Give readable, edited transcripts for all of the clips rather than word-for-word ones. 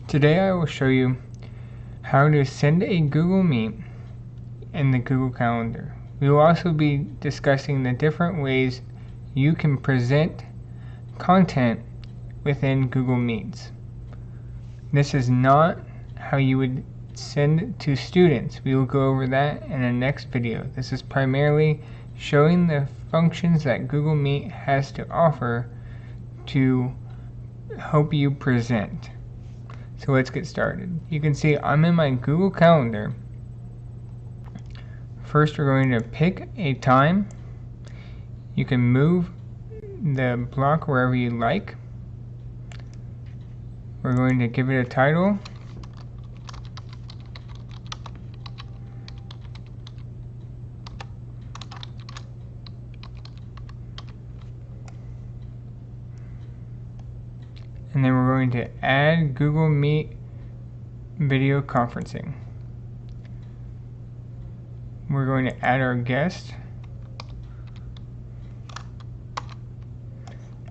Today I will show you how to send a Google Meet in the Google Calendar. We will also be discussing the different ways you can present content within Google Meets. This is not how you would send to students. We will go over that in the next video. This is primarily showing the functions that Google Meet has to offer to help you present. So let's get started. You can see I'm in my Google Calendar. First, we're going to pick a time. You can move the block wherever you like. We're going to give it a title. And then we're going to add Google Meet video conferencing. We're going to add our guest.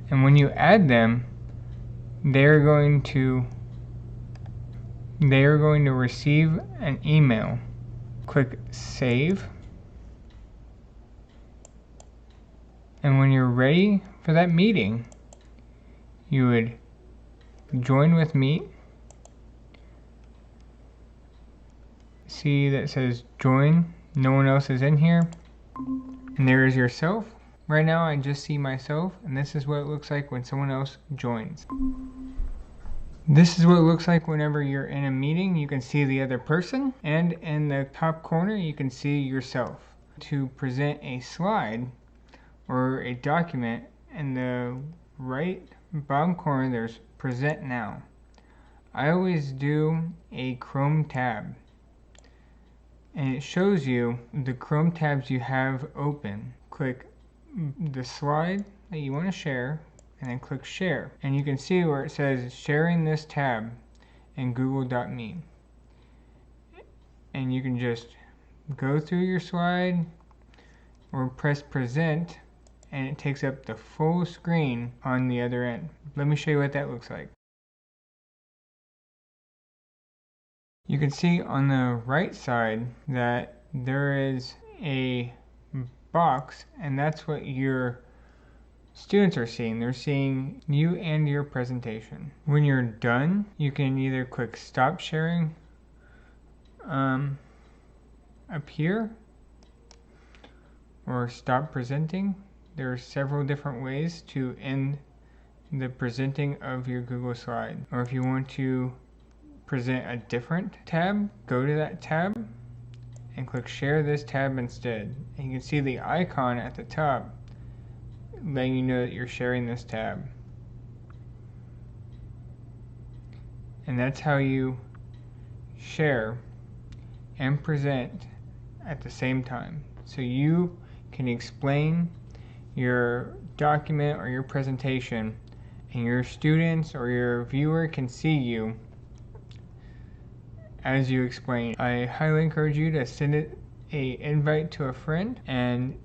And when you add them, they're going to receive an email. Click Save. And when you're ready for that meeting, you would join with Meet. See that says join, no one else is in here. And there is yourself. Right now I just see myself, and this is what it looks like when someone else joins. This is what it looks like whenever you're in a meeting. You can see the other person, and in the top corner you can see yourself. To present a slide or a document, in the right bottom corner there's Present Now. I always do a Chrome tab, and it shows you the Chrome tabs you have open. Click the slide that you want to share and then click Share, and you can see where it says sharing this tab in Google.me, and you can just go through your slide or press Present, and it takes up the full screen on the other end. Let me show you what that looks like. You can see on the right side that there is a box, and that's what your students are seeing. They're seeing you and your presentation. When you're done, you can either click Stop Sharing up here, or Stop Presenting. There are several different ways to end the presenting of your Google slide. Or if you want to present a different tab, go to that tab and click Share this tab instead. And you can see the icon at the top letting you know that you're sharing this tab. And that's how you share and present at the same time. So you can explain your document or your presentation, and your students or your viewer can see you as you explain. I highly encourage you to send an invite to a friend and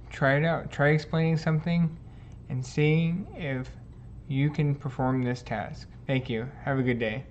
try it out. Try explaining something and seeing if you can perform this task. Thank you. Have a good day.